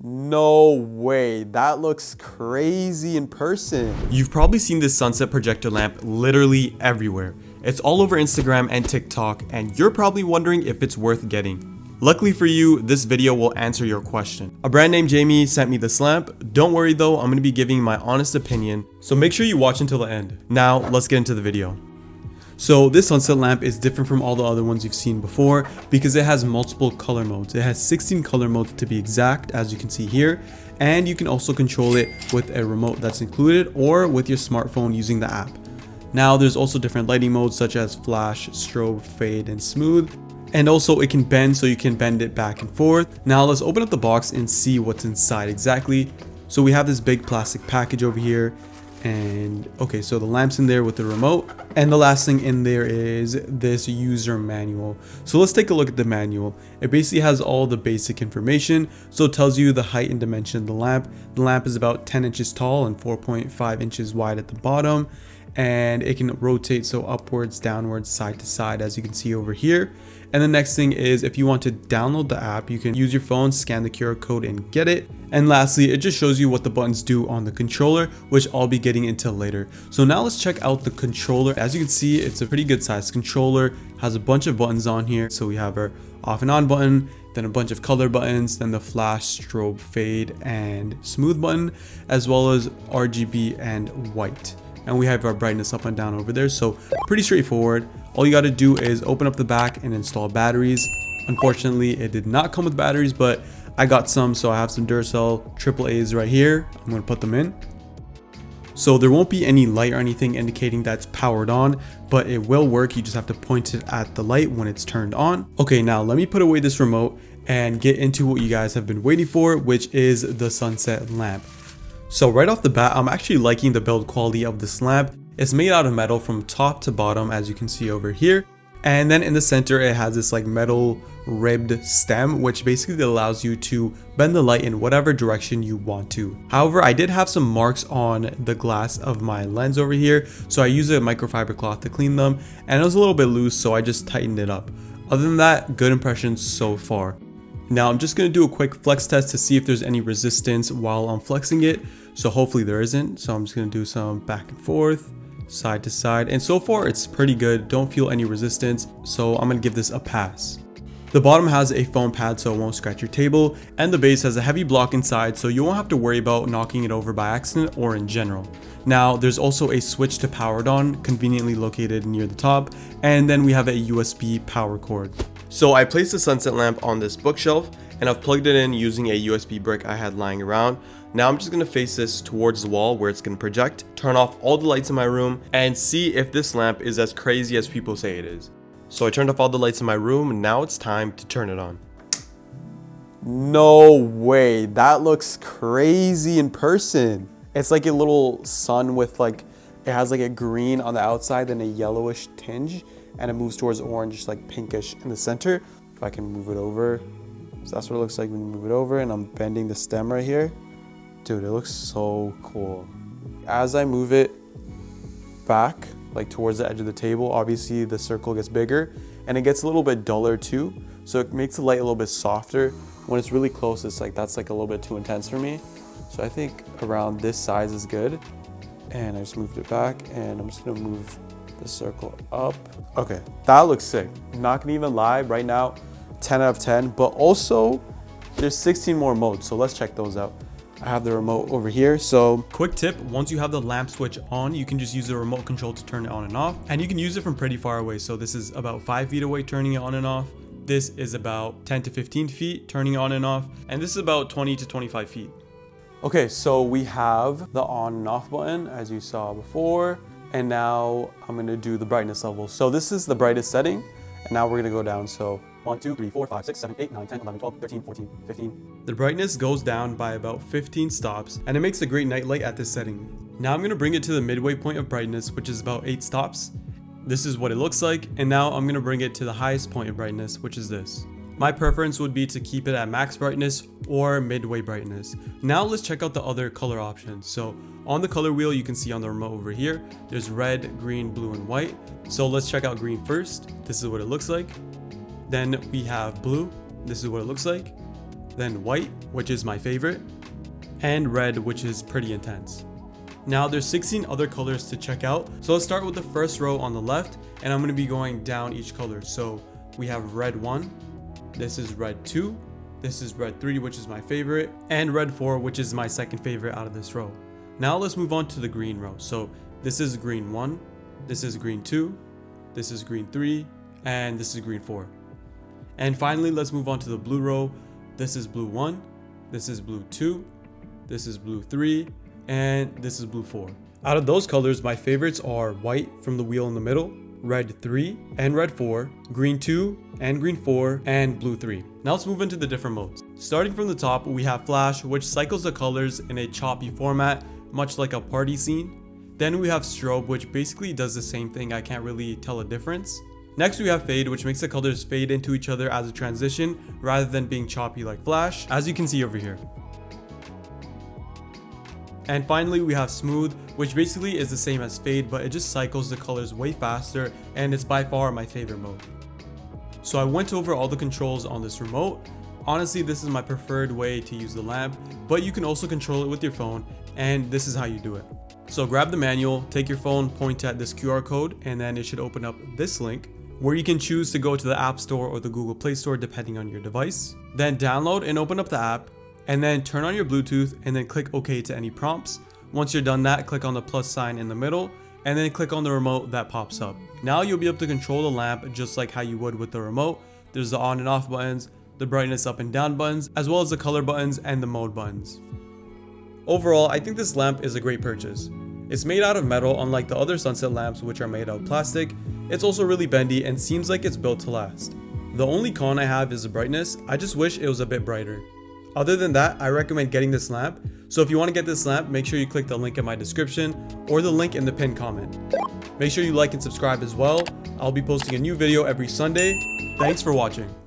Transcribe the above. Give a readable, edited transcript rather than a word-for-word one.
No way, that looks crazy in person. You've probably seen this sunset projector lamp literally everywhere. It's all over Instagram and TikTok, and you're probably wondering if it's worth getting. Luckily for you, this video will answer your question. A brand named Jamie sent me this lamp. Don't worry though, I'm going to be giving my honest opinion, so make sure you watch until the end. Now, let's get into the video. So this sunset lamp is different from all the other ones you've seen before because it has multiple color modes. It has 16 color modes to be exact, as you can see here, and you can also control it with a remote that's included or with your smartphone using the app. Now there's also different lighting modes such as flash, strobe, fade, and smooth. And also it can bend, so you can bend it back and forth. Now let's open up the box and see what's inside exactly. So we have this big plastic package over here. And okay, so the lamp's in there with the remote. And the last thing in there is this user manual. So let's take a look at the manual. It basically has all the basic information. So it tells you the height and dimension of the lamp. The lamp is about 10 inches tall and 4.5 inches wide at the bottom. And it can rotate, so upwards, downwards, side to side, as you can see over here. And the next thing is, if you want to download the app, you can use your phone, scan the QR code and get it. And lastly, it just shows you what the buttons do on the controller, which I'll be getting into later. So now let's check out the controller. As you can see, it's a pretty good sized controller, has a bunch of buttons on here. So we have our off and on button, then a bunch of color buttons, then the flash, strobe, fade, and smooth button, as well as RGB and white. And we have our brightness up and down over there, so pretty straightforward. All you got to do is open up the back and install batteries. Unfortunately, it did not come with batteries, but I got some, so I have some Duracell AAAs right here. I'm going to put them in. So there won't be any light or anything indicating that's powered on, but it will work. You just have to point it at the light when it's turned on. Okay, now let me put away this remote and get into what you guys have been waiting for, which is the sunset lamp. So right off the bat, I'm actually liking the build quality of this lamp. It's made out of metal from top to bottom, as you can see over here. And then in the center, it has this like metal ribbed stem, which basically allows you to bend the light in whatever direction you want to. However, I did have some marks on the glass of my lens over here, so I used a microfiber cloth to clean them, and it was a little bit loose, so I just tightened it up. Other than that, good impressions so far. Now I'm just going to do a quick flex test to see if there's any resistance while I'm flexing it. So hopefully there isn't. So I'm just going to do some back and forth, side to side. And so far it's pretty good. Don't feel any resistance. So I'm going to give this a pass. The bottom has a foam pad so it won't scratch your table. And the base has a heavy block inside so you won't have to worry about knocking it over by accident or in general. Now there's also a switch to power it on, conveniently located near the top. And then we have a USB power cord. So I placed the sunset lamp on this bookshelf and I've plugged it in using a USB brick I had lying around. Now I'm just going to face this towards the wall where it's going to project, turn off all the lights in my room, and see if this lamp is as crazy as people say it is. So I turned off all the lights in my room and now it's time to turn it on. No way, that looks crazy in person. It's like a little sun with like, it has like a green on the outside and a yellowish tinge, and it moves towards orange, like pinkish in the center. If I can move it over. So that's what it looks like when you move it over, and I'm bending the stem right here. Dude, it looks so cool. As I move it back, like towards the edge of the table, obviously the circle gets bigger and it gets a little bit duller too. So it makes the light a little bit softer. When it's really close, it's like, that's like a little bit too intense for me. So I think around this size is good. And I just moved it back and I'm just gonna move the circle up. Okay, that looks sick. Not gonna even lie, right now, 10 out of 10, but also there's 16 more modes. So let's check those out. I have the remote over here. So quick tip, once you have the lamp switch on, you can just use the remote control to turn it on and off. And you can use it from pretty far away. So this is about 5 feet away, turning it on and off. This is about 10 to 15 feet, turning it on and off. And this is about 20 to 25 feet. Okay, so we have the on and off button as you saw before. And now I'm gonna do the brightness level. So this is the brightest setting. And now we're gonna go down. So 1, 2, 3, 4, 5, 6, 7, 8, 9, 10, 11, 12, 13, 14, 15. The brightness goes down by about 15 stops, and it makes a great night light at this setting. Now I'm going to bring it to the midway point of brightness, which is about 8 stops. This is what it looks like, and now I'm going to bring it to the highest point of brightness, which is this. My preference would be to keep it at max brightness or midway brightness. Now let's check out the other color options. So on the color wheel, you can see on the remote over here, there's red, green, blue, and white. So let's check out green first. This is what it looks like. Then we have blue. This is what it looks like. then white, which is my favorite, and red, which is pretty intense. Now there's 16 other colors to check out, so let's start with the first row on the left, and I'm going to be going down each color. So we have red 1, this is red 2, this is red 3, which is my favorite, and red 4, which is my second favorite out of this row. Now let's move on to the green row. So this is green 1, this is green 2, this is green 3, and this is green 4. And finally, let's move on to the blue row. This is blue 1, this is blue 2, this is blue 3, and this is blue 4. Out of those colors, my favorites are white from the wheel in the middle, red 3 and red 4, green 2 and green 4, and blue 3. Now let's move into the different modes. Starting from the top, we have flash, which cycles the colors in a choppy format, much like a party scene. Then we have strobe, which basically does the same thing. I can't really tell a difference. Next we have fade, which makes the colors fade into each other as a transition rather than being choppy like flash, as you can see over here. And finally we have smooth, which basically is the same as fade, but it just cycles the colors way faster, and it's by far my favorite mode. So I went over all the controls on this remote. Honestly, this is my preferred way to use the lamp, but you can also control it with your phone, and this is how you do it. So grab the manual, take your phone, point at this QR code, and then it should open up this link, where you can choose to go to the App Store or the Google Play Store depending on your device. Then download and open up the app, and then turn on your Bluetooth and then click OK to any prompts. Once you're done that, click on the plus sign in the middle and then click on the remote that pops up. Now you'll be able to control the lamp just like how you would with the remote. There's the on and off buttons, the brightness up and down buttons, as well as the color buttons and the mode buttons. Overall, I think this lamp is a great purchase. It's made out of metal, unlike the other sunset lamps which are made out of plastic. It's also really bendy and seems like it's built to last. The only con I have is the brightness. I just wish it was a bit brighter. Other than that, I recommend getting this lamp. So if you want to get this lamp, make sure you click the link in my description or the link in the pinned comment. Make sure you like and subscribe as well. I'll be posting a new video every Sunday. Thanks for watching.